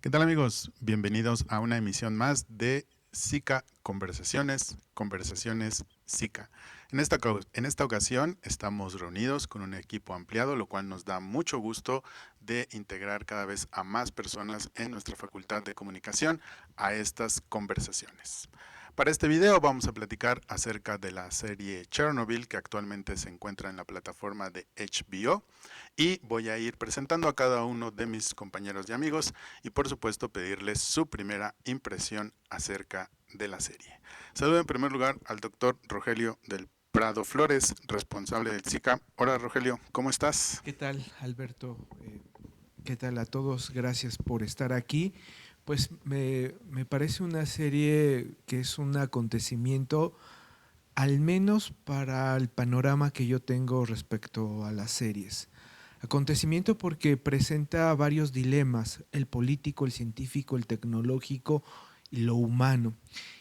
¿Qué tal, amigos? Bienvenidos a una emisión más de SICA Conversaciones, Conversaciones SICA. En esta ocasión estamos reunidos con un equipo ampliado, lo cual nos da mucho gusto de integrar cada vez a más personas en nuestra Facultad de Comunicación a estas conversaciones. Para este video vamos a platicar acerca de la serie Chernobyl, que actualmente se encuentra en la plataforma de HBO, y voy a ir presentando a cada uno de mis compañeros y amigos y por supuesto pedirles su primera impresión acerca de la serie. Saludo en primer lugar al doctor Rogelio del Prado Flores, responsable del SICA. Hola, Rogelio, ¿cómo estás? ¿Qué tal, Alberto? ¿Qué tal a todos? Gracias por estar aquí. Pues me parece una serie que es un acontecimiento, al menos para el panorama que yo tengo respecto a las series. Acontecimiento porque presenta varios dilemas: el político, el científico, el tecnológico y lo humano.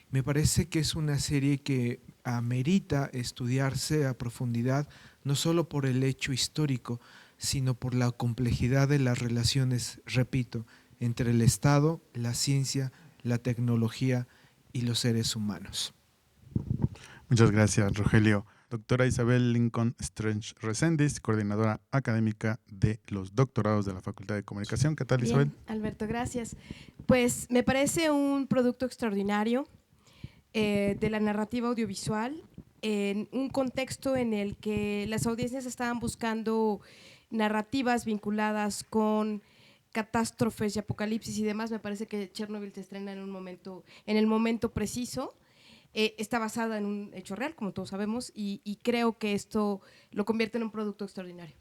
Me parece que es una serie que amerita estudiarse a profundidad, no solo por el hecho histórico, sino por la complejidad de las relaciones, repito, entre el Estado, la ciencia, la tecnología y los seres humanos. Muchas gracias, Rogelio. Doctora Isabel Lincoln Strange Resendiz, coordinadora académica de los doctorados de la Facultad de Comunicación. ¿Qué tal, Isabel? Bien, Alberto, gracias. Pues me parece un producto extraordinario de la narrativa audiovisual en un contexto en el que las audiencias estaban buscando narrativas vinculadas con catástrofes y apocalipsis y demás. Me parece que Chernobyl se estrena en el momento preciso. Está basada en un hecho real, como todos sabemos, y creo que esto lo convierte en un producto extraordinario.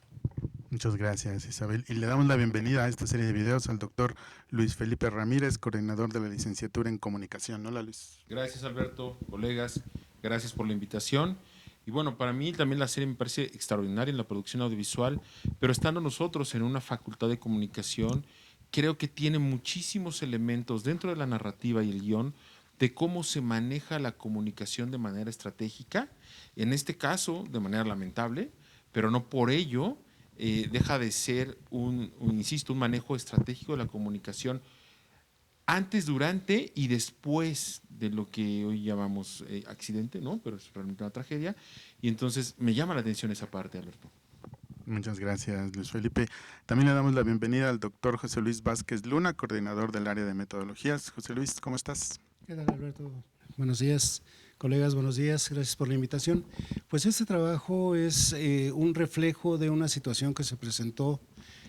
Muchas gracias, Isabel. Y le damos la bienvenida a esta serie de videos al doctor Luis Felipe Ramírez, coordinador de la licenciatura en Comunicación. Hola, Luis. Gracias, Alberto, colegas, gracias por la invitación. Y bueno, para mí también la serie me parece extraordinaria en la producción audiovisual, pero estando nosotros en una facultad de comunicación, creo que tiene muchísimos elementos dentro de la narrativa y el guión de cómo se maneja la comunicación de manera estratégica, en este caso de manera lamentable, pero no por ello deja de ser insisto, un manejo estratégico de la comunicación antes, durante y después de lo que hoy llamamos accidente, ¿no? Pero es realmente una tragedia. Y entonces me llama la atención esa parte, Alberto. Muchas gracias, Luis Felipe. También le damos la bienvenida al doctor José Luis Vázquez Luna, coordinador del área de metodologías. José Luis, ¿cómo estás? ¿Qué tal, Alberto? Buenos días, colegas, buenos días, gracias por la invitación. Pues este trabajo es un reflejo de una situación que se presentó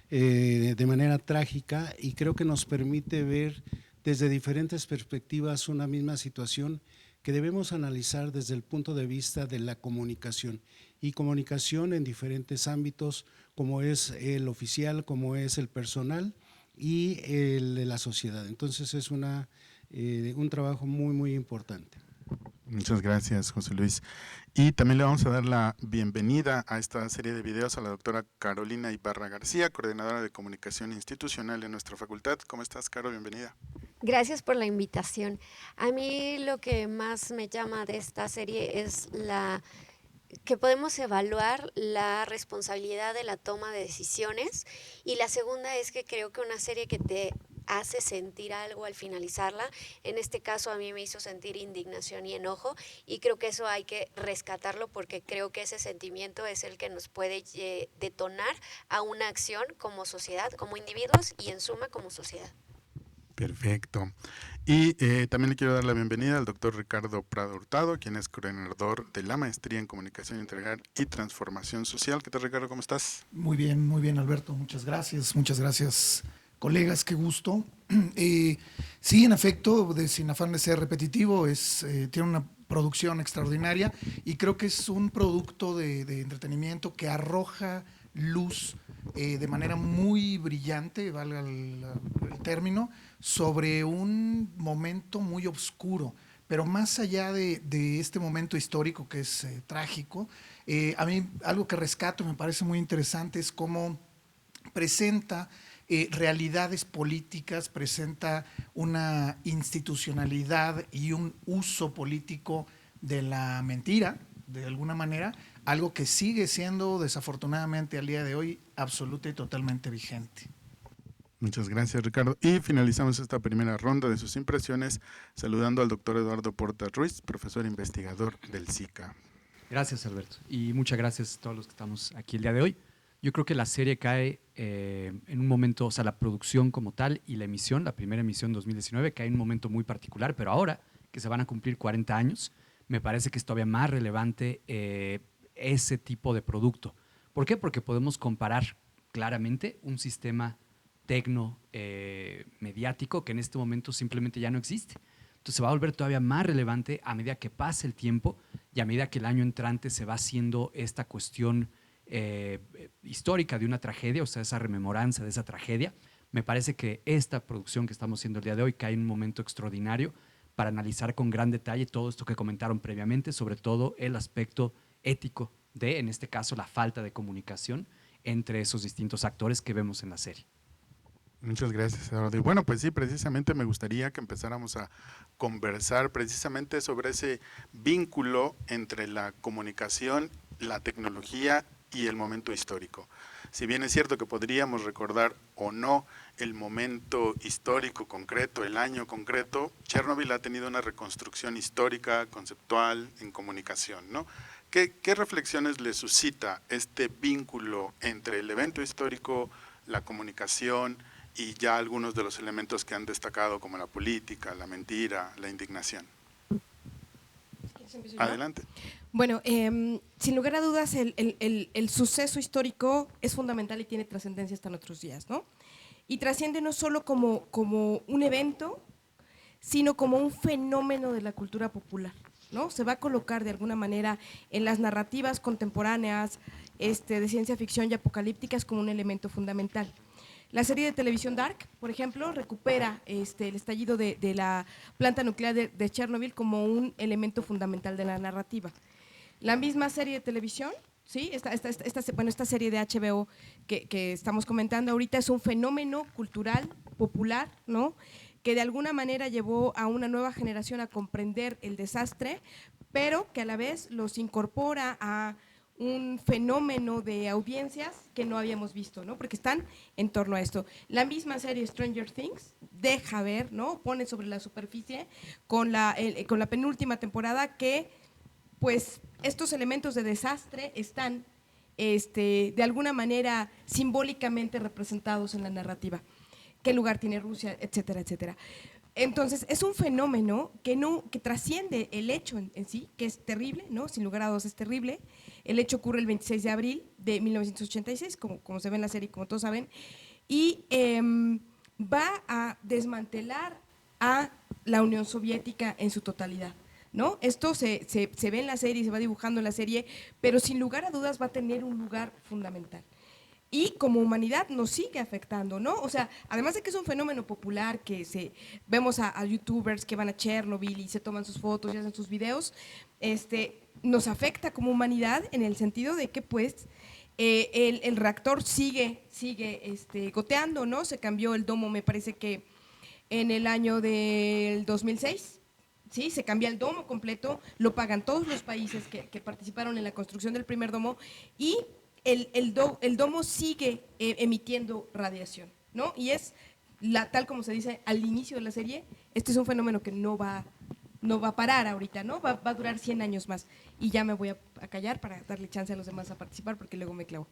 de manera trágica y creo que nos permite ver desde diferentes perspectivas una misma situación que debemos analizar desde el punto de vista de la comunicación, y comunicación en diferentes ámbitos, como es el oficial, como es el personal y el de la sociedad. Entonces es un trabajo muy importante. Muchas gracias, José Luis. Y también le vamos a dar la bienvenida a esta serie de videos a la doctora Carolina Ibarra García, coordinadora de comunicación institucional en nuestra facultad. ¿Cómo estás, Caro? Bienvenida. Gracias por la invitación. A mí lo que más me llama de esta serie es que podemos evaluar la responsabilidad de la toma de decisiones, y la segunda es que creo que una serie que te hace sentir algo al finalizarla, en este caso a mí me hizo sentir indignación y enojo, y creo que eso hay que rescatarlo porque creo que ese sentimiento es el que nos puede detonar a una acción como sociedad, como individuos y en suma como sociedad. Perfecto. Y también le quiero dar la bienvenida al doctor Ricardo Prado Hurtado, quien es coordinador de la maestría en Comunicación Integral y Transformación Social. ¿Qué tal, Ricardo? ¿Cómo estás? Muy bien, Alberto. Muchas gracias, colegas, qué gusto. Sí, en efecto, sin afán de ser repetitivo, tiene una producción extraordinaria y creo que es un producto de entretenimiento que arroja luz de manera muy brillante, valga el término, sobre un momento muy oscuro. Pero más allá de este momento histórico que es trágico, a mí algo que rescato y me parece muy interesante es cómo presenta realidades políticas, presenta una institucionalidad y un uso político de la mentira, de alguna manera, algo que sigue siendo desafortunadamente al día de hoy absoluta y totalmente vigente. Muchas gracias, Ricardo. Y finalizamos esta primera ronda de sus impresiones saludando al doctor Eduardo Porta Ruiz, profesor investigador del SICA. Gracias, Alberto. Y muchas gracias a todos los que estamos aquí el día de hoy. Yo creo que la serie cae en un momento, o sea, la producción como tal y la emisión, la primera emisión 2019, cae en un momento muy particular, pero ahora que se van a cumplir 40 años, me parece que es todavía más relevante ese tipo de producto. ¿Por qué? Porque podemos comparar claramente un sistema mediático que en este momento simplemente ya no existe. Entonces se va a volver todavía más relevante a medida que pase el tiempo y a medida que el año entrante se va haciendo esta cuestión histórica de una tragedia, o sea, esa rememoranza de esa tragedia. Me parece que esta producción que estamos haciendo el día de hoy cae en un momento extraordinario para analizar con gran detalle todo esto que comentaron previamente, sobre todo el aspecto ético de, en este caso, la falta de comunicación entre esos distintos actores que vemos en la serie. Muchas gracias, Eduardo. Y bueno, pues sí, precisamente me gustaría que empezáramos a conversar precisamente sobre ese vínculo entre la comunicación, la tecnología y el momento histórico. Si bien es cierto que podríamos recordar o no el momento histórico concreto, el año concreto, Chernobyl ha tenido una reconstrucción histórica, conceptual, en comunicación, ¿no? ¿Qué reflexiones le suscita este vínculo entre el evento histórico, la comunicación y ya algunos de los elementos que han destacado como la política, la mentira, la indignación? Adelante. Bueno, sin lugar a dudas, el suceso histórico es fundamental y tiene trascendencia hasta nuestros días, ¿no? Y trasciende no solo como un evento, sino como un fenómeno de la cultura popular, ¿no? Se va a colocar de alguna manera en las narrativas contemporáneas de ciencia ficción y apocalípticas como un elemento fundamental. La serie de televisión Dark, por ejemplo, recupera el estallido de la planta nuclear de Chernobyl como un elemento fundamental de la narrativa. La misma serie de televisión, ¿sí? Esta serie de HBO que estamos comentando ahorita es un fenómeno cultural, popular, ¿no? Que de alguna manera llevó a una nueva generación a comprender el desastre, pero que a la vez los incorpora a un fenómeno de audiencias que no habíamos visto, ¿no? Porque están en torno a esto. La misma serie Stranger Things deja ver, ¿no? Pone sobre la superficie con la penúltima temporada que, pues, estos elementos de desastre están, de alguna manera, simbólicamente representados en la narrativa. ¿Qué lugar tiene Rusia? Etcétera, etcétera. Entonces, es un fenómeno que trasciende el hecho en sí, que es terrible, ¿no? Sin lugar a dudas es terrible. El hecho ocurre el 26 de abril de 1986, como se ve en la serie, como todos saben, y va a desmantelar a la Unión Soviética en su totalidad, ¿no? Esto se ve en la serie, se va dibujando en la serie, pero sin lugar a dudas va a tener un lugar fundamental. Y como humanidad nos sigue afectando, ¿no? O sea, además de que es un fenómeno popular, que vemos a youtubers que van a Chernobyl y se toman sus fotos y hacen sus videos, nos afecta como humanidad en el sentido de que, pues, el reactor sigue goteando, ¿no? Se cambió el domo, me parece que en el año del 2006, ¿sí? Se cambia el domo completo, lo pagan todos los países que participaron en la construcción del primer domo y el domo sigue emitiendo radiación, ¿no? Y es, tal como se dice al inicio de la serie, este es un fenómeno que no va a parar ahorita, ¿no? Va a durar 100 años más. Y ya me voy a callar para darle chance a los demás a participar porque luego me clavo.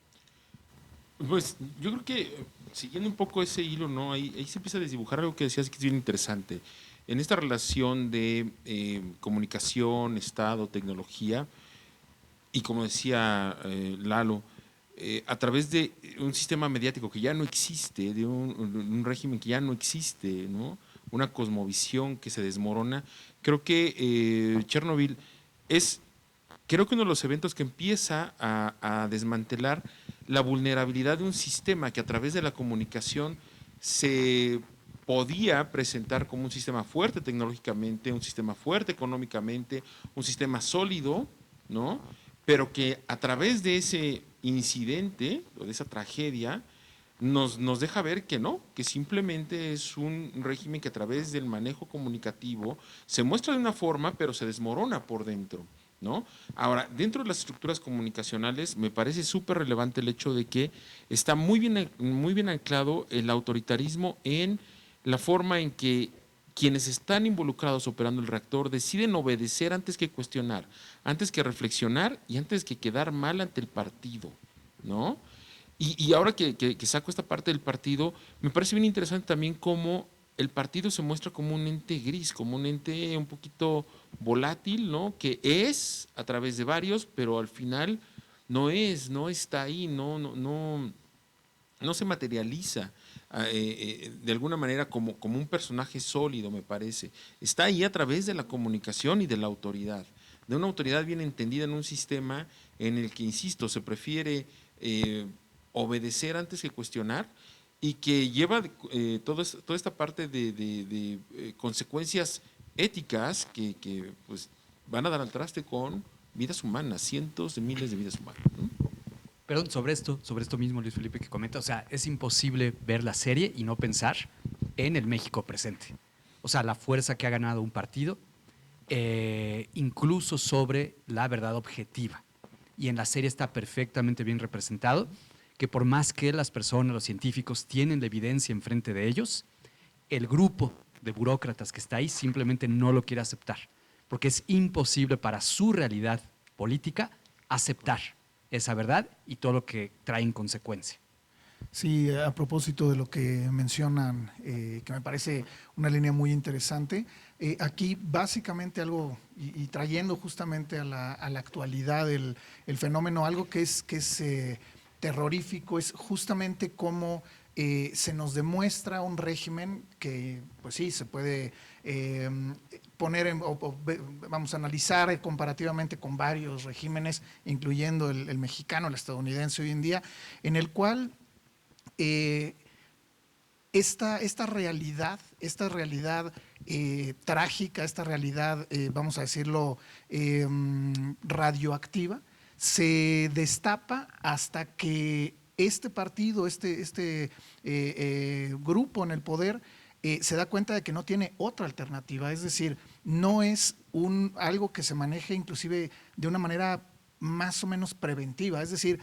Pues yo creo que siguiendo un poco ese hilo, ¿no? Ahí se empieza a desdibujar algo que decías que es bien interesante. En esta relación de comunicación, Estado, tecnología, y como decía Lalo, a través de un sistema mediático que ya no existe, de un régimen que ya no existe, ¿no? Una cosmovisión que se desmorona. Creo que Chernobyl es, creo que uno de los eventos que empieza a desmantelar la vulnerabilidad de un sistema que a través de la comunicación se podía presentar como un sistema fuerte tecnológicamente, un sistema fuerte económicamente, un sistema sólido, ¿no? Pero que a través de ese incidente o de esa tragedia nos deja ver que no, que simplemente es un régimen que a través del manejo comunicativo se muestra de una forma, pero se desmorona por dentro, ¿no? Ahora, dentro de las estructuras comunicacionales me parece súper relevante el hecho de que está muy bien anclado el autoritarismo en la forma en que quienes están involucrados operando el reactor deciden obedecer antes que cuestionar, antes que reflexionar y antes que quedar mal ante el partido, ¿no? Y ahora que saco esta parte del partido, me parece bien interesante también cómo el partido se muestra como un ente gris, como un ente un poquito volátil, ¿no? Que es a través de varios, pero al final no está ahí, no se materializa de alguna manera como un personaje sólido, me parece. Está ahí a través de la comunicación y de la autoridad, de una autoridad bien entendida en un sistema en el que, insisto, se prefiere obedecer antes que cuestionar y que lleva toda esta parte de consecuencias éticas que pues, van a dar al traste con vidas humanas, cientos de miles de vidas humanas, ¿no? Perdón, sobre esto mismo, Luis Felipe, que comenta, o sea, es imposible ver la serie y no pensar en el México presente. O sea, la fuerza que ha ganado un partido, incluso sobre la verdad objetiva. Y en la serie está perfectamente bien representado que por más que las personas, los científicos, tienen la evidencia enfrente de ellos, el grupo de burócratas que está ahí simplemente no lo quiere aceptar, porque es imposible para su realidad política aceptar esa verdad y todo lo que trae en consecuencia. Sí, a propósito de lo que mencionan, que me parece una línea muy interesante, aquí básicamente algo, y trayendo justamente a la actualidad el fenómeno, algo que es terrorífico, es justamente cómo se nos demuestra un régimen que, pues sí, se puede poner, vamos a analizar comparativamente con varios regímenes, incluyendo el mexicano, el estadounidense hoy en día, en el cual esta realidad trágica, esta realidad, vamos a decirlo, radioactiva, se destapa hasta que este partido, este grupo en el poder, se da cuenta de que no tiene otra alternativa, es decir, no es algo que se maneje inclusive de una manera más o menos preventiva, es decir,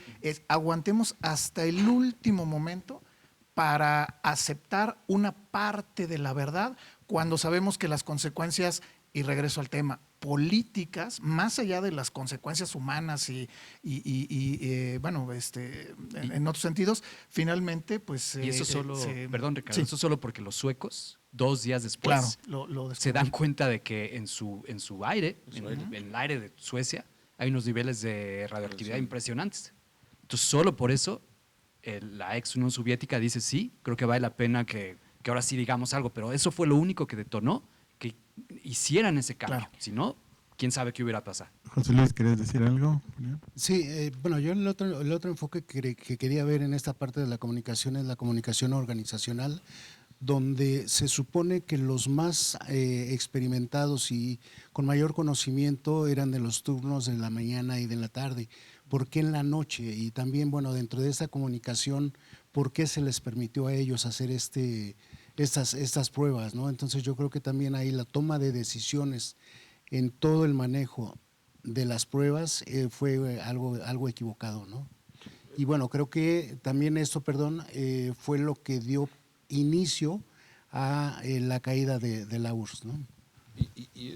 aguantemos hasta el último momento para aceptar una parte de la verdad cuando sabemos que las consecuencias, y regreso al tema, políticas, más allá de las consecuencias humanas y bueno, en otros sentidos, finalmente, pues… Y eso solo, perdón Ricardo, sí. eso solo porque los suecos, 2 días después, Claro, se dan cuenta de que en su aire, en el aire de Suecia, hay unos niveles de radioactividad impresionantes. Entonces, solo por eso, la ex Unión Soviética dice, sí, creo que vale la pena que ahora sí digamos algo, pero eso fue lo único que detonó que hicieran ese cambio. Claro. Si no, quién sabe qué hubiera pasado. José Luis, ¿querías decir algo? Sí, bueno, yo el otro enfoque que quería ver en esta parte de la comunicación es la comunicación organizacional, donde se supone que los más experimentados y con mayor conocimiento eran de los turnos de la mañana y de la tarde. ¿Por qué en la noche? Y también, bueno, dentro de esta comunicación, ¿por qué se les permitió a ellos hacer estas pruebas, ¿no? Entonces yo creo que también ahí la toma de decisiones en todo el manejo de las pruebas fue algo equivocado, ¿no? Y bueno, creo que también esto, fue lo que dio inicio a la caída de la URSS, ¿no? Y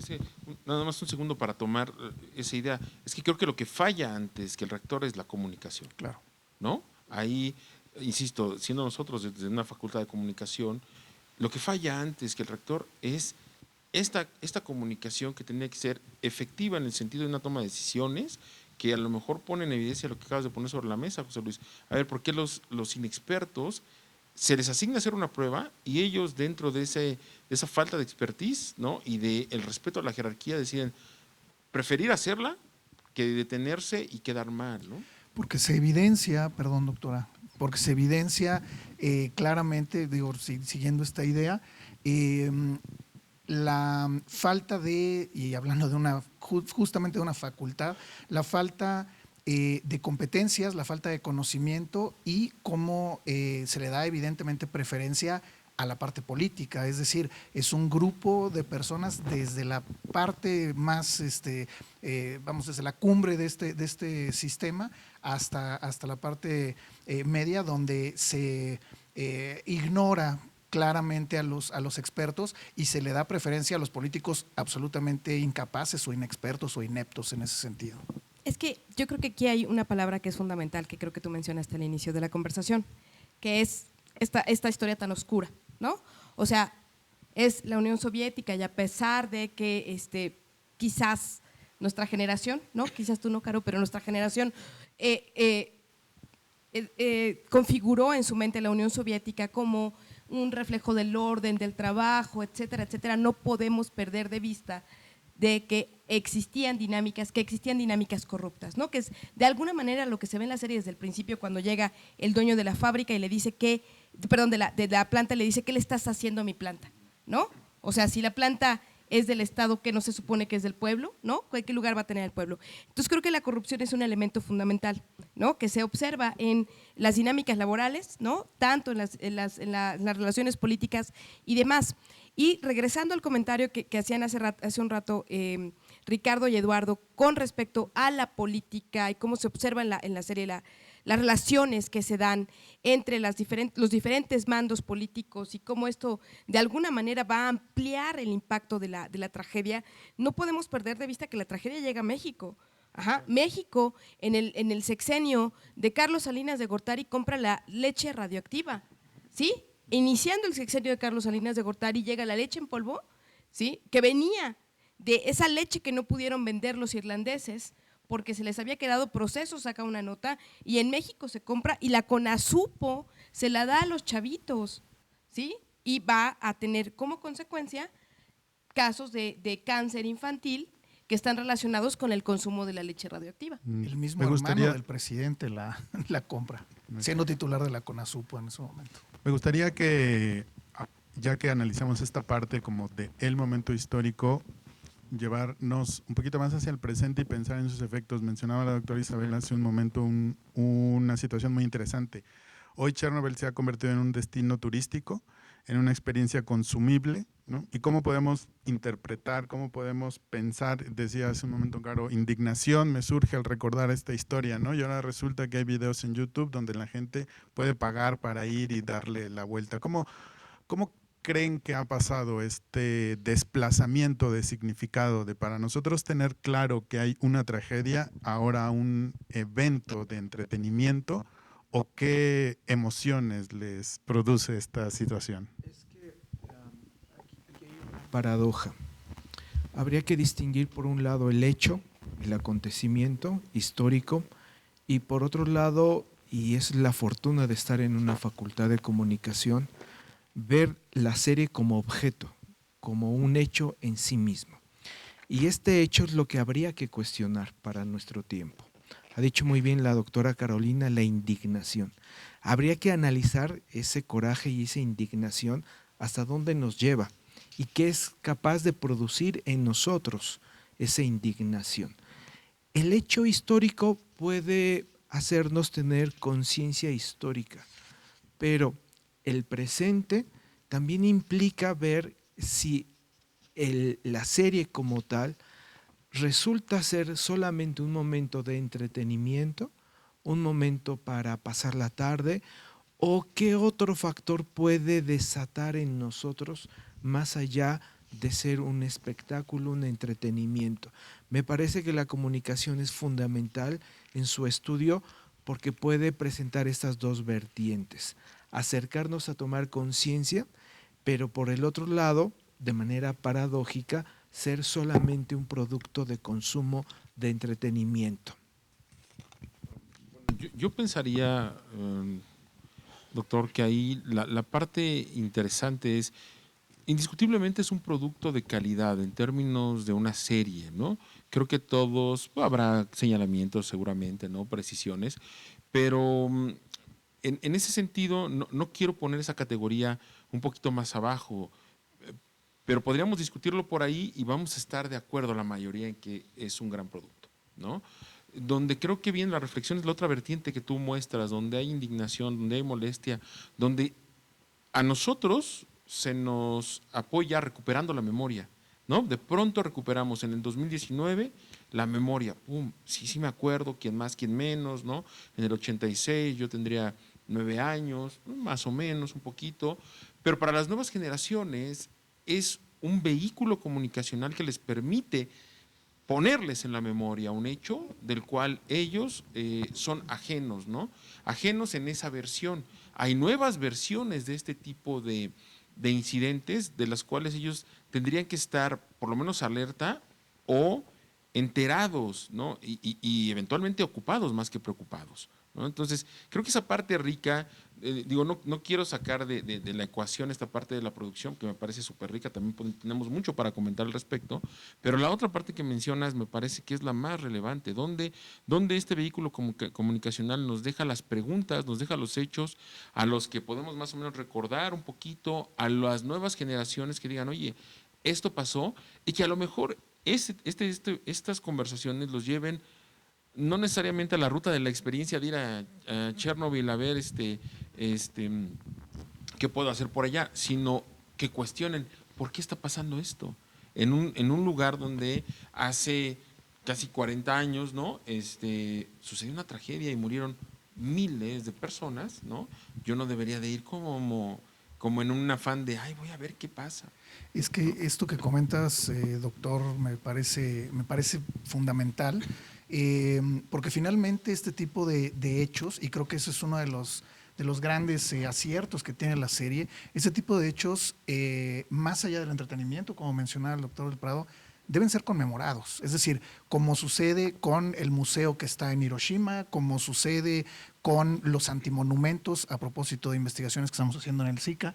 nada más un segundo para tomar esa idea. Es que creo que lo que falla antes que el reactor es la comunicación. Claro. ¿No? Ahí, insisto, siendo nosotros desde una facultad de comunicación, lo que falla antes que el reactor es esta comunicación que tenía que ser efectiva en el sentido de una toma de decisiones que a lo mejor pone en evidencia lo que acabas de poner sobre la mesa, José Luis. A ver, ¿por qué los inexpertos se les asigna hacer una prueba y ellos dentro de esa falta de expertise, ¿no? Y del respeto a la jerarquía deciden preferir hacerla que detenerse y quedar mal, ¿no? Porque se evidencia, perdón doctora, porque se evidencia claramente, digo, siguiendo esta idea, la falta de, y hablando de justamente de una facultad, la falta de competencias, la falta de conocimiento y cómo se le da evidentemente preferencia a la parte política, es decir, es un grupo de personas desde la parte más, vamos, desde la cumbre de este sistema hasta la parte media, donde se ignora claramente a los expertos y se le da preferencia a los políticos absolutamente incapaces o inexpertos o ineptos en ese sentido. Es que yo creo que aquí hay una palabra que es fundamental, que creo que tú mencionaste al inicio de la conversación, que es esta historia tan oscura, ¿no? O sea, es la Unión Soviética, y a pesar de que quizás nuestra generación, ¿no? Quizás tú no, Caro, pero nuestra generación configuró en su mente la Unión Soviética como un reflejo del orden, del trabajo, etcétera, etcétera. No podemos perder de vista de que existían dinámicas corruptas, ¿no? Que es de alguna manera lo que se ve en la serie desde el principio, cuando llega el dueño de la fábrica y le dice de la planta, le dice: ¿qué le estás haciendo a mi planta? ¿No? O sea, si la planta es del Estado, ¿qué no se supone que es del pueblo? ¿No? ¿Qué lugar va a tener el pueblo? Entonces creo que la corrupción es un elemento fundamental, ¿no? Que se observa en las dinámicas laborales, ¿no? Tanto en las relaciones políticas y demás. Y regresando al comentario que hacían hace un rato Ricardo y Eduardo con respecto a la política y cómo se observa en la serie las relaciones que se dan entre los diferentes mandos políticos y cómo esto de alguna manera va a ampliar el impacto de la tragedia, no podemos perder de vista que la tragedia llega a México. México, en el sexenio de Carlos Salinas de Gortari, compra la leche radioactiva, ¿sí? Iniciando el sexenio de Carlos Salinas de Gortari, llega la leche en polvo, ¿sí? Que venía de esa leche que no pudieron vender los irlandeses porque se les había quedado proceso, saca una nota, y en México se compra y la CONASUPO se la da a los chavitos, ¿sí? Y va a tener como consecuencia casos de cáncer infantil que están relacionados con el consumo de la leche radioactiva. El mismo hermano del presidente la compra, siendo titular de la CONASUPO en ese momento. Me gustaría que, ya que analizamos esta parte como de el momento histórico, llevarnos un poquito más hacia el presente y pensar en sus efectos. Mencionaba la doctora Isabel hace un momento una situación muy interesante. Hoy Chernobyl se ha convertido en un destino turístico, en una experiencia consumible, ¿no? Y cómo podemos interpretar, cómo podemos pensar, decía hace un momento, Caro, indignación me surge al recordar esta historia, ¿no? Y ahora resulta que hay videos en YouTube donde la gente puede pagar para ir y darle la vuelta. ¿Cómo creen que ha pasado este desplazamiento de significado de para nosotros tener claro que hay una tragedia, ahora un evento de entretenimiento? ¿O qué emociones les produce esta situación? Es que aquí hay una paradoja. Habría que distinguir por un lado el hecho, el acontecimiento histórico, y por otro lado, y es la fortuna de estar en una facultad de comunicación, ver la serie como objeto, como un hecho en sí mismo. Y este hecho es lo que habría que cuestionar para nuestro tiempo. Ha dicho muy bien la doctora Carolina, la indignación. Habría que analizar ese coraje y esa indignación hasta dónde nos lleva y qué es capaz de producir en nosotros esa indignación. El hecho histórico puede hacernos tener conciencia histórica, pero el presente también implica ver si la serie como tal resulta ser solamente un momento de entretenimiento, un momento para pasar la tarde, o qué otro factor puede desatar en nosotros más allá de ser un espectáculo, un entretenimiento. Me parece que la comunicación es fundamental en su estudio porque puede presentar estas dos vertientes, acercarnos a tomar conciencia, pero por el otro lado, de manera paradójica, ser solamente un producto de consumo, de entretenimiento. Yo pensaría, doctor, que ahí la parte interesante es, indiscutiblemente es un producto de calidad en términos de una serie, ¿no? Creo que todos, habrá señalamientos seguramente, ¿no? Precisiones, pero en ese sentido no quiero poner esa categoría un poquito más abajo, pero podríamos discutirlo por ahí y vamos a estar de acuerdo la mayoría en que es un gran producto, ¿no? Donde creo que bien la reflexión es la otra vertiente que tú muestras, donde hay indignación, donde hay molestia, donde a nosotros se nos apoya recuperando la memoria, ¿no? De pronto recuperamos en el 2019 la memoria, ¡pum! Sí me acuerdo, quién más, quién menos, ¿no? En el 86 yo tendría 9 años, más o menos, un poquito, pero para las nuevas generaciones es un vehículo comunicacional que les permite ponerles en la memoria un hecho del cual ellos son ajenos, ¿no? Ajenos en esa versión. Hay nuevas versiones de este tipo de incidentes de las cuales ellos tendrían que estar por lo menos alerta o enterados, ¿no? Y eventualmente ocupados más que preocupados, ¿no? Entonces, creo que esa parte rica, no quiero sacar de la ecuación esta parte de la producción, que me parece súper rica, también tenemos mucho para comentar al respecto, pero la otra parte que mencionas me parece que es la más relevante, donde este vehículo comunicacional nos deja las preguntas, nos deja los hechos, a los que podemos más o menos recordar un poquito, a las nuevas generaciones que digan, oye, esto pasó, y que a lo mejor estas conversaciones los lleven no necesariamente a la ruta de la experiencia de ir a Chernobyl a ver qué puedo hacer por allá, sino que cuestionen por qué está pasando esto en un lugar donde hace casi 40 años, ¿no? Sucedió una tragedia y murieron miles de personas, ¿no? Yo no debería de ir como en un afán de, ay, voy a ver qué pasa. Es que esto que comentas, doctor, me parece fundamental, porque finalmente este tipo de hechos, y creo que eso es uno de los grandes aciertos que tiene la serie, este tipo de hechos, más allá del entretenimiento, como mencionaba el doctor del Prado, deben ser conmemorados. Es decir, como sucede con el museo que está en Hiroshima, como sucede con los antimonumentos, a propósito de investigaciones que estamos haciendo en el SICA,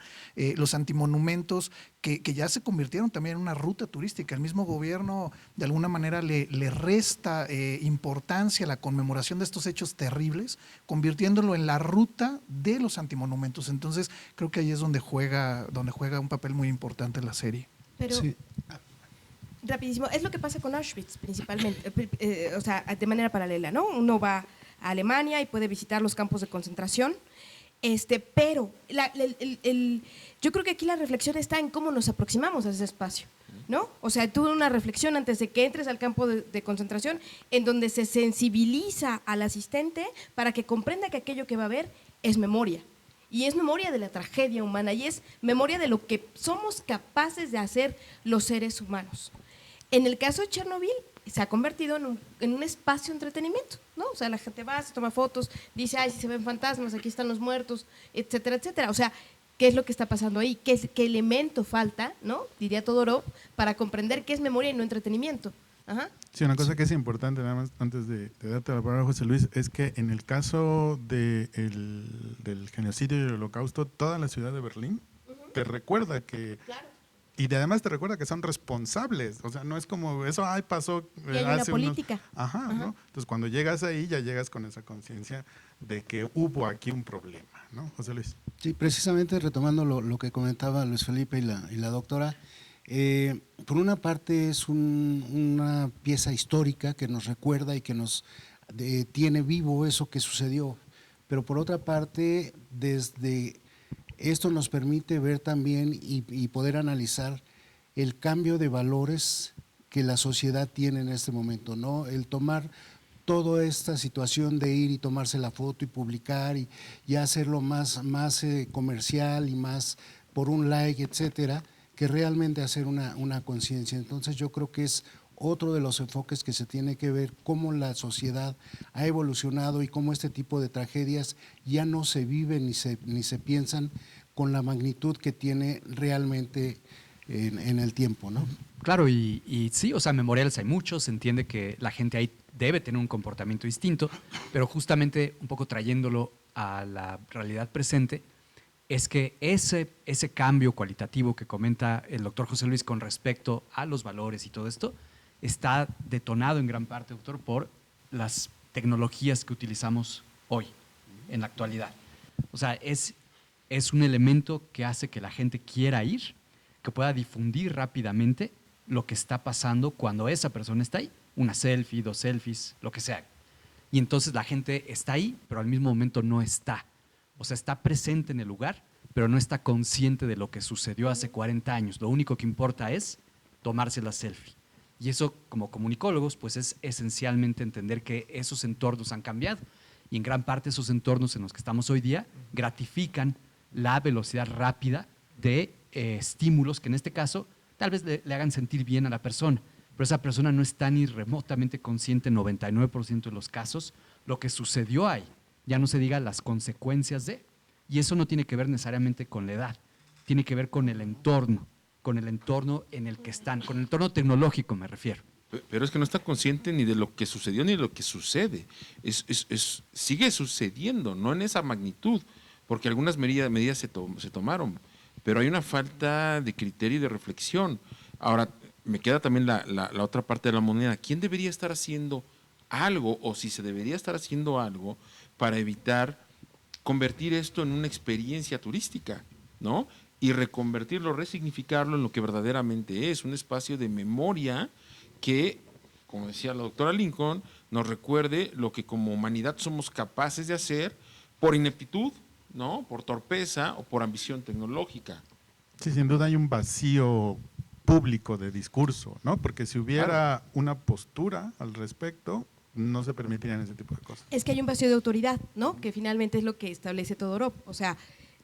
los antimonumentos que ya se convirtieron también en una ruta turística. El mismo gobierno de alguna manera le resta importancia a la conmemoración de estos hechos terribles, convirtiéndolo en la ruta de los antimonumentos. Entonces, creo que ahí es donde juega un papel muy importante la serie. Pero, Sí. rapidísimo, es lo que pasa con Auschwitz principalmente, o sea, de manera paralela, ¿no? Uno va a Alemania y puede visitar los campos de concentración, pero yo creo que aquí la reflexión está en cómo nos aproximamos a ese espacio, ¿no? O sea, tuve una reflexión antes de que entres al campo de concentración en donde se sensibiliza al asistente para que comprenda que aquello que va a ver es memoria. Y es memoria de la tragedia humana y es memoria de lo que somos capaces de hacer los seres humanos. En el caso de Chernobyl, se ha convertido en un espacio de entretenimiento, ¿no? O sea, la gente va, se toma fotos, dice, ay, si se ven fantasmas, aquí están los muertos, etcétera, etcétera. O sea, ¿qué es lo que está pasando ahí? ¿Qué elemento falta, ¿no? Diría Todorov, para comprender qué es memoria y no entretenimiento. Ajá. Sí, una cosa que es importante, nada más antes de darte la palabra, José Luis, es que en el caso del genocidio y el holocausto, toda la ciudad de Berlín te recuerda que… Claro. Y además te recuerda que son responsables, o sea, no es como eso, ay, pasó Y hay una hace política. Ajá, ¿no? Entonces, cuando llegas ahí, ya llegas con esa conciencia de que hubo aquí un problema, ¿no, José Luis? Sí, precisamente retomando lo que comentaba Luis Felipe y la doctora, por una parte es una pieza histórica que nos recuerda y que nos tiene vivo eso que sucedió, pero por otra parte, desde esto nos permite ver también y poder analizar el cambio de valores que la sociedad tiene en este momento, ¿no? El tomar toda esta situación de ir y tomarse la foto y publicar y hacerlo más comercial y más por un like, etcétera, que realmente hacer una conciencia. Entonces yo creo que es otro de los enfoques que se tiene que ver cómo la sociedad ha evolucionado y cómo este tipo de tragedias ya no se viven ni se piensan con la magnitud que tiene realmente en el tiempo, ¿no? Claro, y sí, o sea, memoriales hay muchos, se entiende que la gente ahí debe tener un comportamiento distinto, pero justamente un poco trayéndolo a la realidad presente, es que ese cambio cualitativo que comenta el doctor José Luis con respecto a los valores y todo esto, está detonado en gran parte, doctor, por las tecnologías que utilizamos hoy, en la actualidad. O sea, es un elemento que hace que la gente quiera ir, que pueda difundir rápidamente lo que está pasando cuando esa persona está ahí. Una selfie, 2 selfies, lo que sea. Y entonces la gente está ahí, pero al mismo momento no está. O sea, está presente en el lugar, pero no está consciente de lo que sucedió hace 40 años. Lo único que importa es tomarse la selfie. Y eso, como comunicólogos, pues es esencialmente entender que esos entornos han cambiado. Y en gran parte esos entornos en los que estamos hoy día gratifican la velocidad rápida de estímulos que en este caso tal vez le hagan sentir bien a la persona. Pero esa persona no está ni remotamente consciente en 99% de los casos lo que sucedió ahí. Ya no se diga las consecuencias de. Y eso no tiene que ver necesariamente con la edad, tiene que ver con el entorno en el que están, con el entorno tecnológico me refiero. Pero es que no está consciente ni de lo que sucedió ni de lo que sucede. Sigue sucediendo, no en esa magnitud, porque algunas medidas se tomaron, pero hay una falta de criterio y de reflexión. Ahora, me queda también la otra parte de la moneda. ¿Quién debería estar haciendo algo, o si se debería estar haciendo algo, para evitar convertir esto en una experiencia turística, ¿no? Y reconvertirlo, resignificarlo en lo que verdaderamente es, un espacio de memoria que, como decía la doctora Lincoln, nos recuerde lo que como humanidad somos capaces de hacer por ineptitud, ¿no? Por torpeza o por ambición tecnológica. Sí, sin duda hay un vacío público de discurso, ¿no? Porque si hubiera una postura al respecto, no se permitirían ese tipo de cosas. Es que hay un vacío de autoridad, ¿no? Que finalmente es lo que establece Todorov. O sea,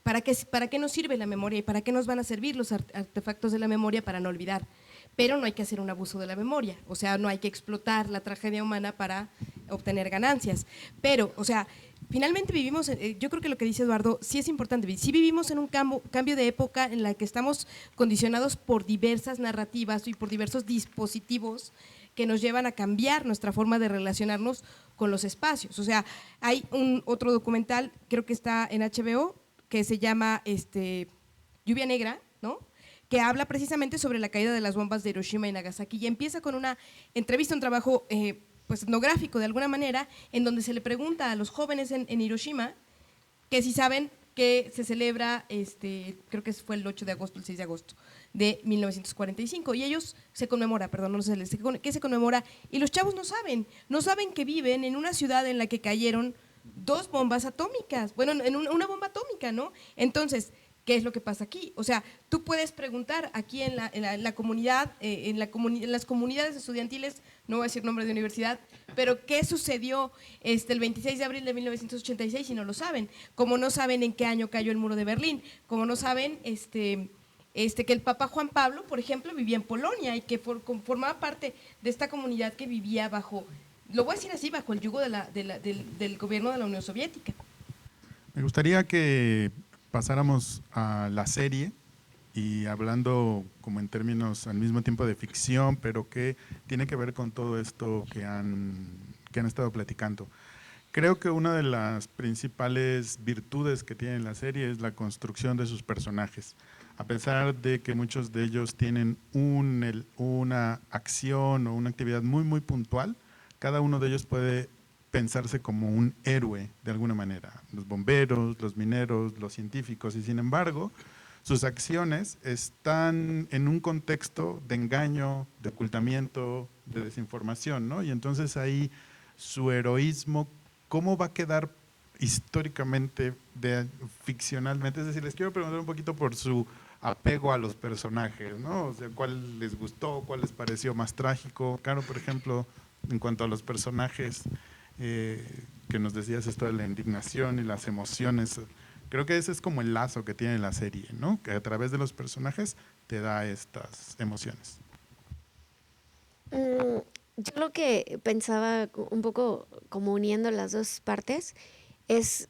¿para qué nos sirve la memoria y para qué nos van a servir los artefactos de la memoria para no olvidar? Pero no hay que hacer un abuso de la memoria, o sea, no hay que explotar la tragedia humana para obtener ganancias. Pero, o sea, finalmente vivimos, yo creo que lo que dice Eduardo sí es importante, sí vivimos en un cambio de época en la que estamos condicionados por diversas narrativas y por diversos dispositivos que nos llevan a cambiar nuestra forma de relacionarnos con los espacios. O sea, hay otro documental, creo que está en HBO, que se llama Lluvia Negra, ¿no? Que habla precisamente sobre la caída de las bombas de Hiroshima y Nagasaki y empieza con una entrevista, un trabajo pues etnográfico de alguna manera, en donde se le pregunta a los jóvenes en Hiroshima que si saben que se celebra, creo que fue el 8 de agosto, el 6 de agosto de 1945, y ellos se conmemora, perdón, no sé, ¿qué se conmemora? Y los chavos no saben que viven en una ciudad en la que cayeron 2 bombas atómicas, bueno, en una bomba atómica, ¿no? Entonces, ¿qué es lo que pasa aquí? O sea, tú puedes preguntar aquí en la comunidad, en las comunidades estudiantiles, no voy a decir nombre de universidad, pero ¿qué sucedió el 26 de abril de 1986 si no lo saben? Como no saben en qué año cayó el muro de Berlín, como no saben que el Papa Juan Pablo, por ejemplo, vivía en Polonia y que formaba parte de esta comunidad que vivía bajo, lo voy a decir así, bajo el yugo del gobierno de la Unión Soviética. Me gustaría que pasáramos a la serie y hablando como en términos al mismo tiempo de ficción, pero que tiene que ver con todo esto que han estado platicando. Creo que una de las principales virtudes que tiene la serie es la construcción de sus personajes. A pesar de que muchos de ellos tienen una acción o una actividad muy, muy puntual, cada uno de ellos puede pensarse como un héroe de alguna manera. Los bomberos, los mineros, los científicos, y sin embargo, sus acciones están en un contexto de engaño, de ocultamiento, de desinformación, ¿no? Y entonces ahí su heroísmo, ¿cómo va a quedar históricamente, ficcionalmente? Es decir, les quiero preguntar un poquito por su apego a los personajes, ¿no? O sea, ¿cuál les gustó? ¿Cuál les pareció más trágico? Claro, por ejemplo, en cuanto a los personajes, que nos decías esto de la indignación y las emociones, creo que ese es como el lazo que tiene la serie, ¿no? Que a través de los personajes te da estas emociones. Yo lo que pensaba un poco como uniendo las dos partes es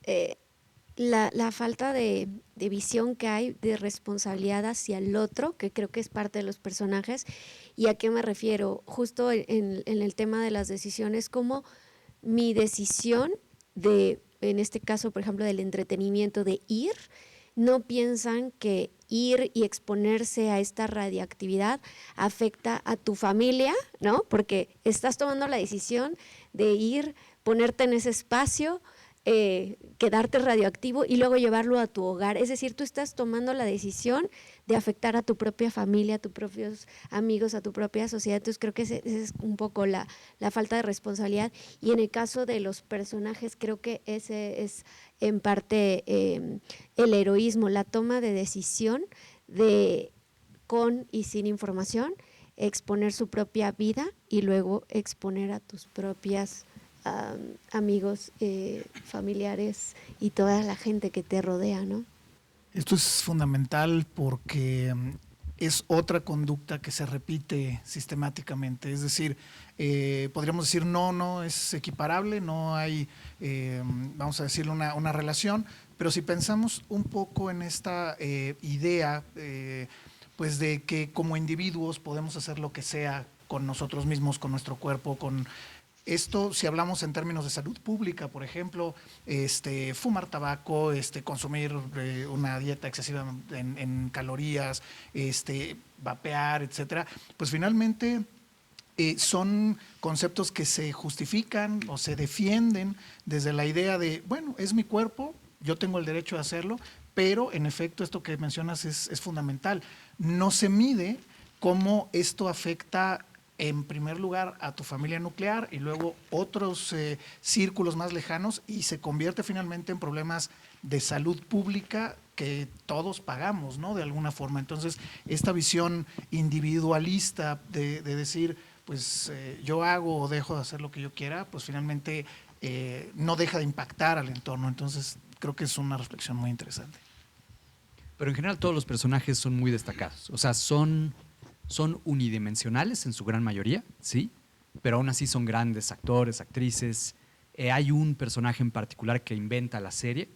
la falta de visión que hay, de responsabilidad hacia el otro, que creo que es parte de los personajes. ¿Y a qué me refiero? Justo en el tema de las decisiones, como mi decisión en este caso, por ejemplo, del entretenimiento, de ir, no piensan que ir y exponerse a esta radiactividad afecta a tu familia, ¿no? Porque estás tomando la decisión de ir, ponerte en ese espacio, quedarte radioactivo y luego llevarlo a tu hogar. Es decir, tú estás tomando la decisión de afectar a tu propia familia, a tus propios amigos, a tu propia sociedad. Entonces creo que esa es un poco la falta de responsabilidad. Y en el caso de los personajes, creo que ese es en parte el heroísmo, la toma de decisión de con y sin información, exponer su propia vida y luego exponer a tus propias amigos, familiares y toda la gente que te rodea, ¿no? Esto es fundamental porque es otra conducta que se repite sistemáticamente. Es decir, podríamos decir no es equiparable, no hay, vamos a decirlo, una relación, pero si pensamos un poco en esta idea, pues de que como individuos podemos hacer lo que sea con nosotros mismos, con nuestro cuerpo, con esto, si hablamos en términos de salud pública, por ejemplo, fumar tabaco, consumir una dieta excesiva en calorías, vapear, etcétera, pues finalmente son conceptos que se justifican o se defienden desde la idea de, bueno, es mi cuerpo, yo tengo el derecho de hacerlo, pero en efecto esto que mencionas es fundamental. No se mide cómo esto afecta en primer lugar a tu familia nuclear y luego otros círculos más lejanos y se convierte finalmente en problemas de salud pública que todos pagamos, ¿no? De alguna forma. Entonces, esta visión individualista de decir, pues yo hago o dejo de hacer lo que yo quiera, pues finalmente no deja de impactar al entorno. Entonces, creo que es una reflexión muy interesante. Pero en general todos los personajes son muy destacados. O sea, son unidimensionales en su gran mayoría, sí, pero aún así son grandes actores, actrices. Hay un personaje en particular que inventa la serie,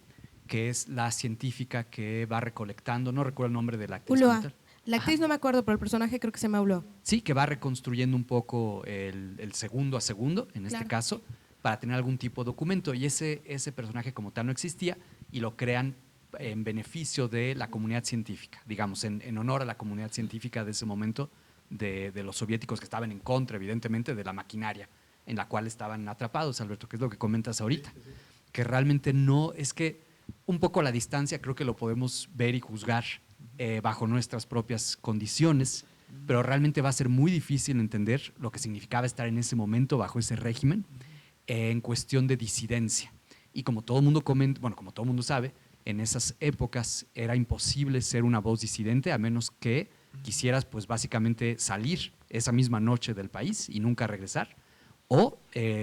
que es la científica que va recolectando, no recuerdo el nombre de la actriz. Ulloa. La actriz no me acuerdo, pero el personaje creo que se llama Ulloa. Sí, que va reconstruyendo un poco el segundo a segundo, en este caso, para tener algún tipo de documento. Y ese personaje como tal no existía y lo crean en beneficio de la comunidad científica, digamos, en honor a la comunidad científica de ese momento, de los soviéticos que estaban en contra, evidentemente, de la maquinaria en la cual estaban atrapados, Alberto, que es lo que comentas ahorita. Que realmente no, es que un poco a la distancia creo que lo podemos ver y juzgar bajo nuestras propias condiciones, pero realmente va a ser muy difícil entender lo que significaba estar en ese momento bajo ese régimen en cuestión de disidencia. Y como todo el mundo comenta, bueno, como todo el mundo sabe, en esas épocas era imposible ser una voz disidente a menos que quisieras pues básicamente salir esa misma noche del país y nunca regresar o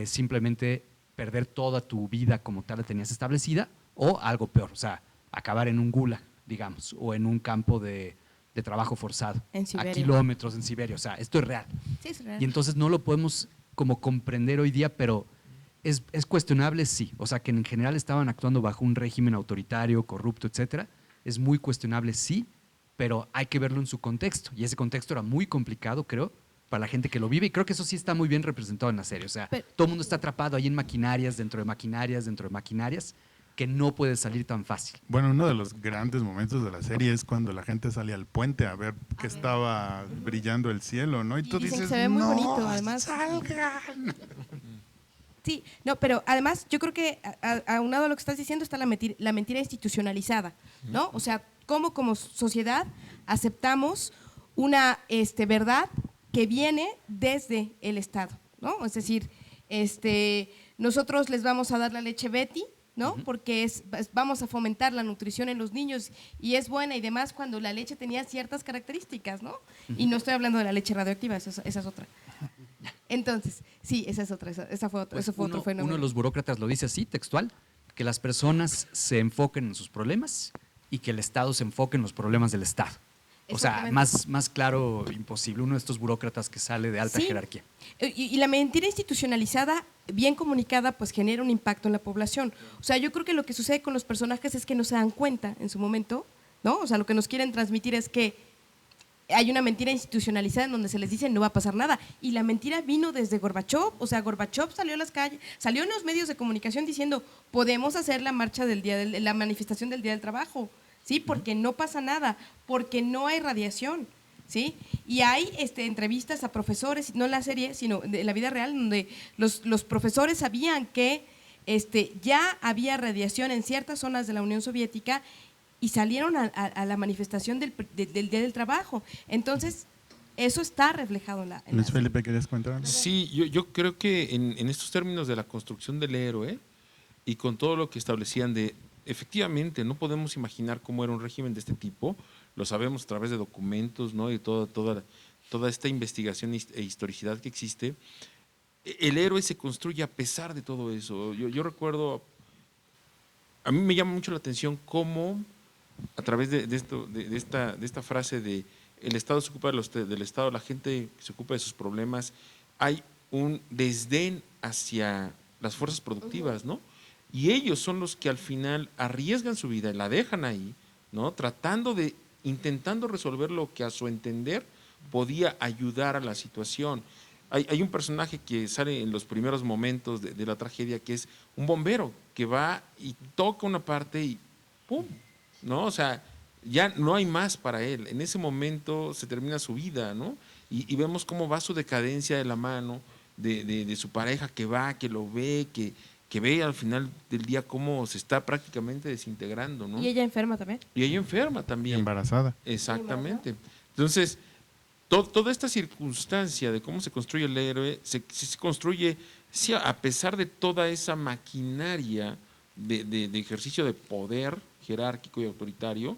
simplemente perder toda tu vida como tal la tenías establecida o algo peor, o sea, acabar en un gulag, digamos, o en un campo de trabajo forzado a kilómetros en Siberia, o sea, esto es real. Sí, es real. Y entonces no lo podemos como comprender hoy día, pero es cuestionable, sí. O sea, que en general estaban actuando bajo un régimen autoritario, corrupto, etcétera. Es muy cuestionable, sí, pero hay que verlo en su contexto. Y ese contexto era muy complicado, creo, para la gente que lo vive. Y creo que eso sí está muy bien representado en la serie. O sea, todo el mundo está atrapado ahí en maquinarias, dentro de maquinarias, que no puede salir tan fácil. Bueno, uno de los grandes momentos de la serie es cuando la gente sale al puente a ver que estaba brillando el cielo, ¿no? Y tú dicen dices, que se ve muy no, bonito, además. salgan. Sí, no, pero además yo creo que aunado a lo que estás diciendo está la mentira institucionalizada, ¿no? O sea, cómo como sociedad aceptamos una verdad que viene desde el Estado, ¿no? Es decir, nosotros les vamos a dar la leche Betty, ¿no? Porque vamos a fomentar la nutrición en los niños y es buena y demás cuando la leche tenía ciertas características, ¿no? Y no estoy hablando de la leche radioactiva, esa es otra. Entonces, sí, esa es otra, esa fue otra, Pues eso fue otro fenómeno. Uno de los burócratas lo dice así, textual, que las personas se enfoquen en sus problemas y que el Estado se enfoque en los problemas del Estado. O sea, más claro imposible, uno de estos burócratas que sale de alta jerarquía. Y la mentira institucionalizada, bien comunicada, pues genera un impacto en la población. O sea, yo creo que lo que sucede con los personajes es que no se dan cuenta en su momento, ¿no? O sea, lo que nos quieren transmitir es que hay una mentira institucionalizada en donde se les dice no va a pasar nada. Y la mentira vino desde Gorbachev, o sea, Gorbachev salió a las calles, salió en los medios de comunicación diciendo podemos hacer la marcha la manifestación del Día del Trabajo, ¿sí? Porque no pasa nada, porque no hay radiación, ¿sí? Y hay entrevistas a profesores, no en la serie, sino en la vida real, donde los profesores sabían que ya había radiación en ciertas zonas de la Unión Soviética y salieron a la manifestación del Día del Trabajo. Entonces, eso está reflejado en la Luis serie. Felipe, ¿querías comentar algo? Sí, yo creo que en estos términos de la construcción del héroe y con todo lo que establecían de, efectivamente, no podemos imaginar cómo era un régimen de este tipo, lo sabemos a través de documentos, ¿no? Y toda esta investigación e historicidad que existe. El héroe se construye a pesar de todo eso. Yo recuerdo, a mí me llama mucho la atención cómo a través de esta frase de el Estado se ocupa del Estado, la gente se ocupa de sus problemas, hay un desdén hacia las fuerzas productivas, ¿no? Y ellos son los que al final arriesgan su vida y la dejan ahí, ¿no? Intentando resolver lo que a su entender podía ayudar a la situación. Hay un personaje que sale en los primeros momentos de la tragedia que es un bombero que va y toca una parte y ¡pum! ¿No? O sea, ya no hay más para él. En ese momento se termina su vida, ¿no? Y vemos cómo va su decadencia de la mano de su pareja que va, que lo ve, que ve al final del día cómo se está prácticamente desintegrando, ¿no? Y ella enferma también. Y ella enferma también. Embarazada. Exactamente. Entonces, toda esta circunstancia de cómo se construye el héroe, se construye, sí, a pesar de toda esa maquinaria de ejercicio de poder jerárquico y autoritario,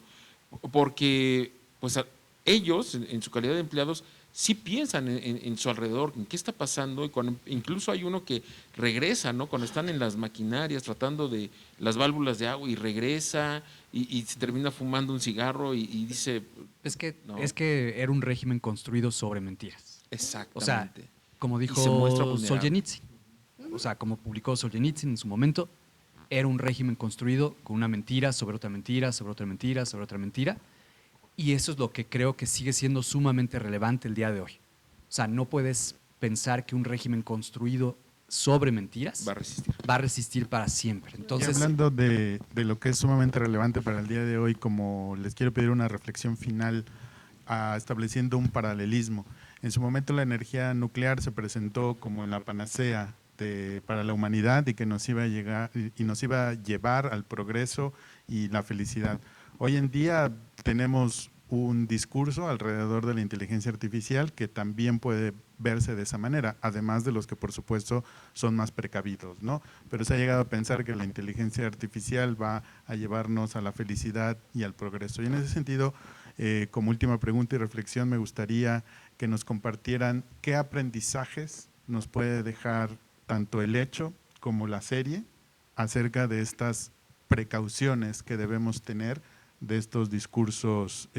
porque pues ellos, en su calidad de empleados, sí piensan en su alrededor, en qué está pasando, y cuando incluso hay uno que regresa, ¿no? Cuando están en las maquinarias tratando de las válvulas de agua y regresa y se termina fumando un cigarro y dice… Es que, No. es que era un régimen construido sobre mentiras. Exactamente. O sea, como Y se dijo muestra vulnerable. Solzhenitsyn, o sea, como publicó Solzhenitsyn en su momento, era un régimen construido con una mentira sobre otra mentira, sobre otra mentira, sobre otra mentira. Y eso es lo que creo que sigue siendo sumamente relevante el día de hoy. O sea, no puedes pensar que un régimen construido sobre mentiras va a resistir. va a resistir para siempre. Entonces, Y hablando de lo que es sumamente relevante para el día de hoy, como les quiero pedir una reflexión final estableciendo un paralelismo. En su momento la energía nuclear se presentó como la panacea para la humanidad y que nos iba a llevar al progreso y la felicidad. Hoy en día tenemos un discurso alrededor de la inteligencia artificial que también puede verse de esa manera, además de los que por supuesto son más precavidos, ¿no? Pero se ha llegado a pensar que la inteligencia artificial va a llevarnos a la felicidad y al progreso. Y en ese sentido, como última pregunta y reflexión, me gustaría que nos compartieran qué aprendizajes nos puede dejar tanto el hecho como la serie acerca de estas precauciones que debemos tener de estos discursos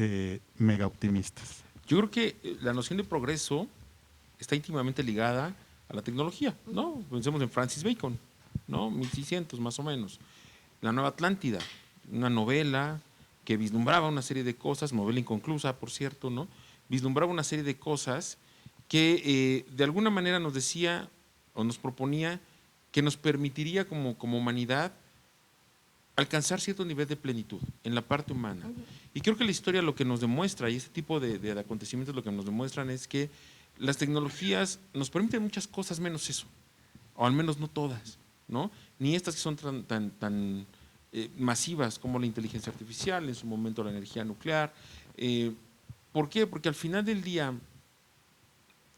mega optimistas. Yo creo que la noción de progreso está íntimamente ligada a la tecnología, ¿no? Pensemos en Francis Bacon, ¿no? 1600 más o menos. La Nueva Atlántida, una novela que vislumbraba una serie de cosas, novela inconclusa, por cierto, ¿no? Vislumbraba una serie de cosas que de alguna manera nos decía o nos proponía que nos permitiría como humanidad alcanzar cierto nivel de plenitud en la parte humana. Y creo que la historia lo que nos demuestra, y este tipo de acontecimientos lo que nos demuestran es que las tecnologías nos permiten muchas cosas menos eso, o al menos no todas, ¿no? Ni estas que son tan masivas como la inteligencia artificial, en su momento la energía nuclear. ¿Por qué? Porque al final del día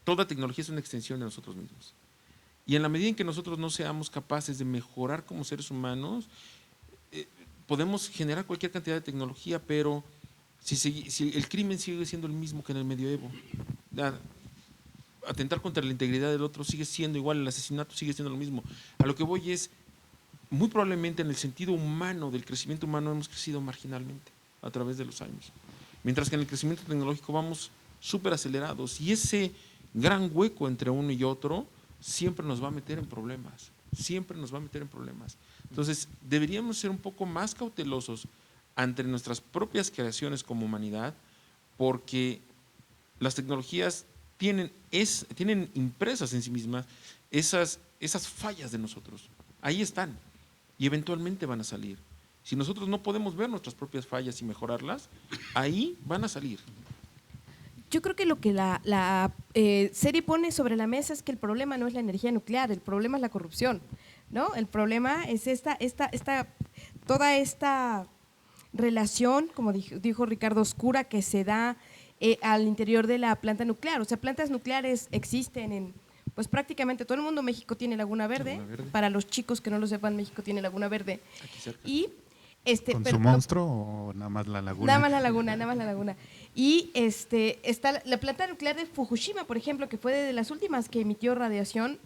toda tecnología es una extensión de nosotros mismos. Y en la medida en que nosotros no seamos capaces de mejorar como seres humanos, podemos generar cualquier cantidad de tecnología, pero si el crimen sigue siendo el mismo que en el medioevo, atentar contra la integridad del otro sigue siendo igual, el asesinato sigue siendo lo mismo. A lo que voy es, muy probablemente en el sentido humano, del crecimiento humano, hemos crecido marginalmente a través de los años. Mientras que en el crecimiento tecnológico vamos súper acelerados y ese gran hueco entre uno y otro siempre nos va a meter en problemas, siempre nos va a meter en problemas. Entonces, deberíamos ser un poco más cautelosos ante nuestras propias creaciones como humanidad, porque las tecnologías tienen impresas en sí mismas esas fallas de nosotros. Ahí están y eventualmente van a salir. Si nosotros no podemos ver nuestras propias fallas y mejorarlas, ahí van a salir. Yo creo que lo que la serie pone sobre la mesa es que el problema no es la energía nuclear, el problema es la corrupción, ¿no? El problema es toda esta relación, como dijo Ricardo, oscura que se da al interior de la planta nuclear. O sea, plantas nucleares existen en pues prácticamente todo el mundo. México tiene Laguna Verde. Para los chicos que no lo sepan, México tiene Laguna Verde. Aquí cerca. Y ¿Con su monstruo o nada más la laguna? Nada más la laguna. Y está la planta nuclear de Fukushima, por ejemplo, que fue de las últimas que emitió radiación.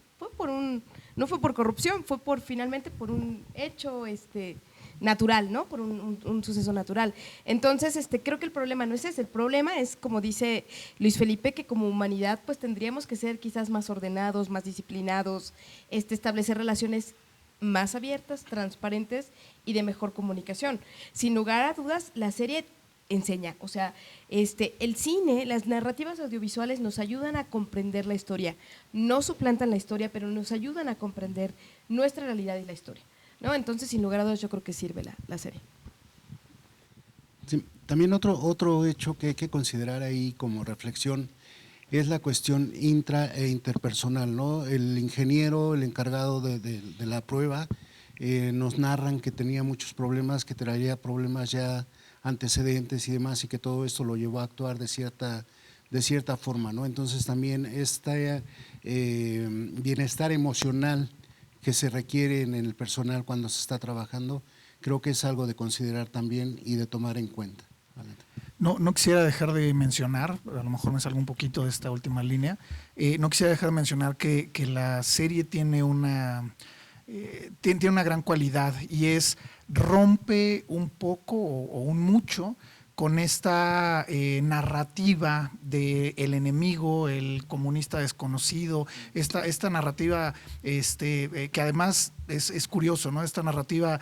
No fue por corrupción, fue finalmente por un hecho natural, ¿no? Por un suceso natural. Entonces, creo que el problema no es ese. El problema es, como dice Luis Felipe, que como humanidad pues tendríamos que ser quizás más ordenados, más disciplinados, establecer relaciones más abiertas, transparentes y de mejor comunicación. Sin lugar a dudas, la serie enseña, o sea, el cine, las narrativas audiovisuales nos ayudan a comprender la historia, no suplantan la historia, pero nos ayudan a comprender nuestra realidad y la historia, ¿no? Entonces, sin lugar a dudas, yo creo que sirve la serie. Sí, también otro hecho que hay que considerar ahí como reflexión es la cuestión intra e interpersonal, ¿no? El ingeniero, el encargado de la prueba, nos narran que tenía muchos problemas, que traía problemas ya antecedentes y demás, y que todo esto lo llevó a actuar de cierta forma, ¿no? Entonces también este bienestar emocional que se requiere en el personal cuando se está trabajando, creo que es algo de considerar también y de tomar en cuenta. No quisiera dejar de mencionar, a lo mejor me salgo un poquito de esta última línea, no quisiera dejar de mencionar que la serie tiene una gran cualidad, y es rompe un poco o un mucho con esta narrativa del enemigo, el comunista desconocido, esta narrativa que además es curioso, ¿no? Esta narrativa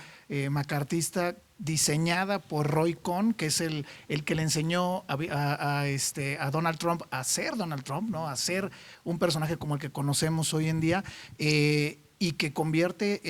macartista diseñada por Roy Cohn, que es el que le enseñó a Donald Trump a ser Donald Trump, ¿no? A ser un personaje como el que conocemos hoy en día, y que convierte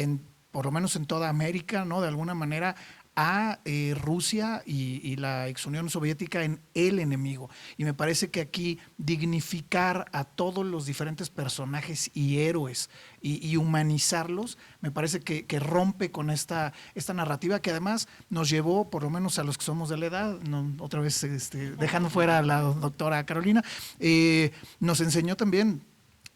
por lo menos en toda América, ¿no? De alguna manera, a Rusia y la ex Unión Soviética en el enemigo. Y me parece que aquí dignificar a todos los diferentes personajes y héroes y humanizarlos, me parece que rompe con esta narrativa que además nos llevó, por lo menos a los que somos de la edad, otra vez dejando fuera a la doctora Carolina, nos enseñó también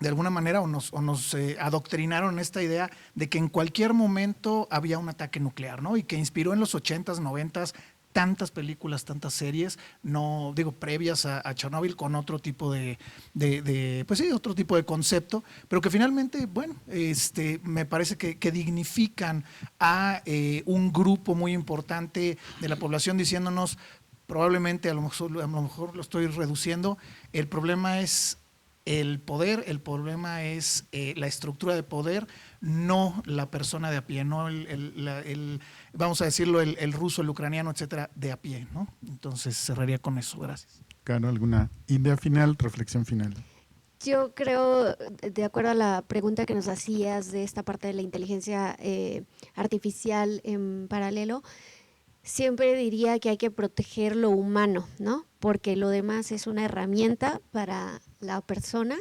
de alguna manera o nos adoctrinaron esta idea de que en cualquier momento había un ataque nuclear, ¿no? Y que inspiró en los 80s, 90s tantas películas, tantas series, no digo previas a Chernobyl, con otro tipo pues sí, otro tipo de concepto, pero que finalmente, bueno, me parece que dignifican a un grupo muy importante de la población, diciéndonos, probablemente a lo mejor lo estoy reduciendo, el problema es el poder, el problema es la estructura de poder, no la persona de a pie, no vamos a decirlo, el ruso, el ucraniano, etcétera, de a pie, ¿no? Entonces cerraría con eso. Gracias. Caro, ¿alguna idea final, reflexión final? Yo creo, de acuerdo a la pregunta que nos hacías de esta parte de la inteligencia artificial en paralelo, siempre diría que hay que proteger lo humano, ¿no? Porque lo demás es una herramienta para la persona.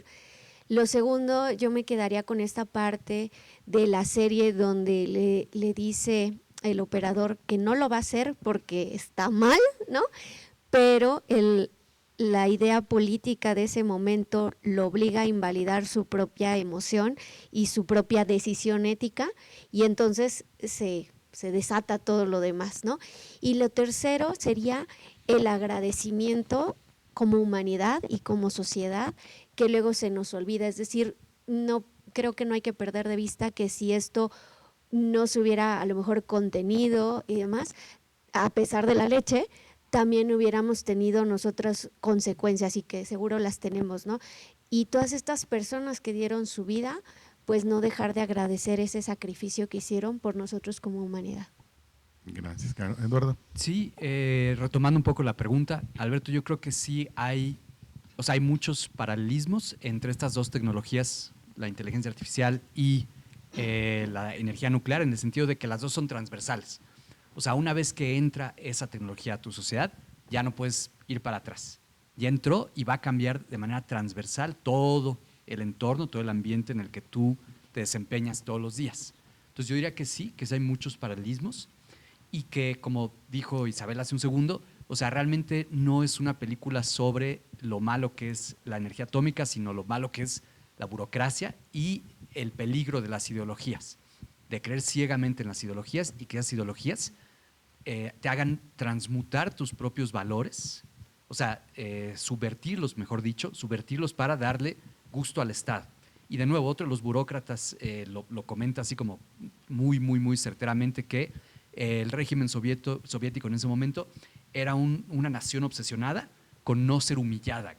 Lo segundo, yo me quedaría con esta parte de la serie donde le dice el operador que no lo va a hacer porque está mal, ¿no? Pero la idea política de ese momento lo obliga a invalidar su propia emoción y su propia decisión ética, y entonces se desata todo lo demás, ¿no? Y lo tercero sería el agradecimiento como humanidad y como sociedad, que luego se nos olvida. Es decir, creo que no hay que perder de vista que si esto no se hubiera a lo mejor contenido y demás, a pesar de la leche, también hubiéramos tenido nosotras consecuencias, y que seguro las tenemos, ¿no? Y todas estas personas que dieron su vida, pues no dejar de agradecer ese sacrificio que hicieron por nosotros como humanidad. Gracias, Caro. Eduardo. Sí, retomando un poco la pregunta, Alberto, yo creo que sí hay muchos paralelismos entre estas dos tecnologías, la inteligencia artificial y la energía nuclear, en el sentido de que las dos son transversales. O sea, una vez que entra esa tecnología a tu sociedad, ya no puedes ir para atrás. Ya entró y va a cambiar de manera transversal todo el entorno, todo el ambiente en el que tú te desempeñas todos los días. Entonces yo diría que sí hay muchos paralelismos. y que, como dijo Isabel hace un segundo, o sea, realmente no es una película sobre lo malo que es la energía atómica, sino lo malo que es la burocracia y el peligro de las ideologías, de creer ciegamente en las ideologías y que esas ideologías te hagan transmutar tus propios valores, o sea, subvertirlos, mejor dicho, subvertirlos para darle gusto al Estado. Y de nuevo, otro de los burócratas lo comenta así como muy certeramente que el régimen soviético en ese momento era una nación obsesionada con no ser humillada.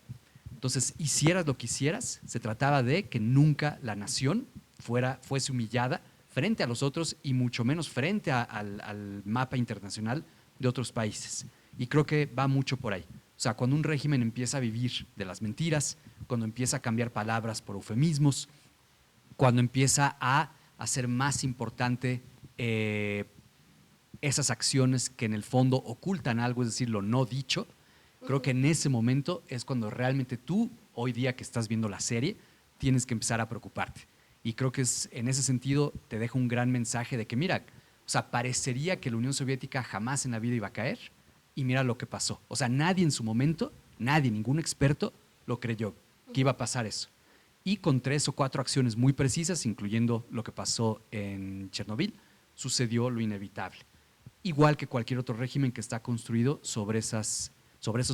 Entonces, hicieras lo que hicieras, se trataba de que nunca la nación fuese humillada frente a los otros y mucho menos frente al mapa internacional de otros países. Y creo que va mucho por ahí. O sea, cuando un régimen empieza a vivir de las mentiras, cuando empieza a cambiar palabras por eufemismos, cuando empieza a hacer más importante esas acciones que en el fondo ocultan algo, es decir, lo no dicho, creo que en ese momento es cuando realmente tú, hoy día que estás viendo la serie, tienes que empezar a preocuparte. Y creo que en ese sentido te deja un gran mensaje de que, mira, o sea, parecería que la Unión Soviética jamás en la vida iba a caer y mira lo que pasó. O sea, nadie en su momento, nadie, ningún experto lo creyó que iba a pasar eso. Y con 3 o 4 acciones muy precisas, incluyendo lo que pasó en Chernobyl, sucedió lo inevitable. Igual que cualquier otro régimen que está construido sobre esos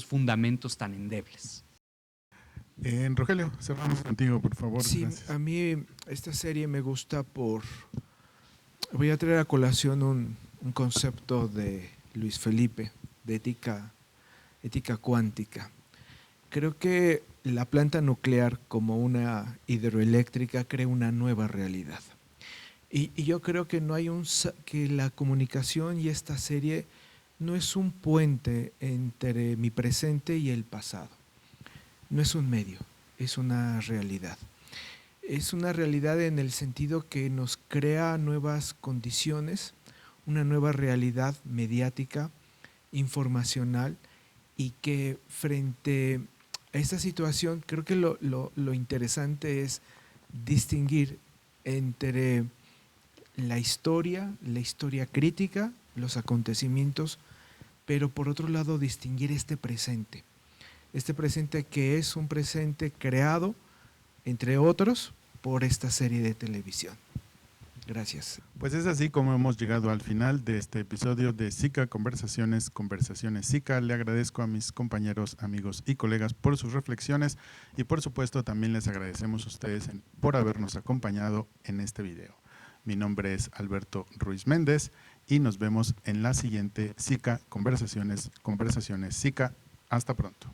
fundamentos tan endebles. Rogelio, cerramos contigo, por favor. Sí, Gracias. a mí esta serie me gusta voy a traer a colación un concepto de Luis Felipe, de ética cuántica. Creo que la planta nuclear como una hidroeléctrica crea una nueva realidad. Y yo creo que que la comunicación y esta serie no es un puente entre mi presente y el pasado. No es un medio, es una realidad. Es una realidad en el sentido que nos crea nuevas condiciones, una nueva realidad mediática, informacional, y que frente a esta situación creo que lo interesante es distinguir entre la historia crítica, los acontecimientos, pero por otro lado distinguir este presente que es un presente creado, entre otros, por esta serie de televisión. Gracias. Pues es así como hemos llegado al final de este episodio de SICA Conversaciones SICA. Le agradezco a mis compañeros, amigos y colegas por sus reflexiones y por supuesto también les agradecemos a ustedes por habernos acompañado en este video. Mi nombre es Alberto Ruiz Méndez y nos vemos en la siguiente SICA Conversaciones SICA. Hasta pronto.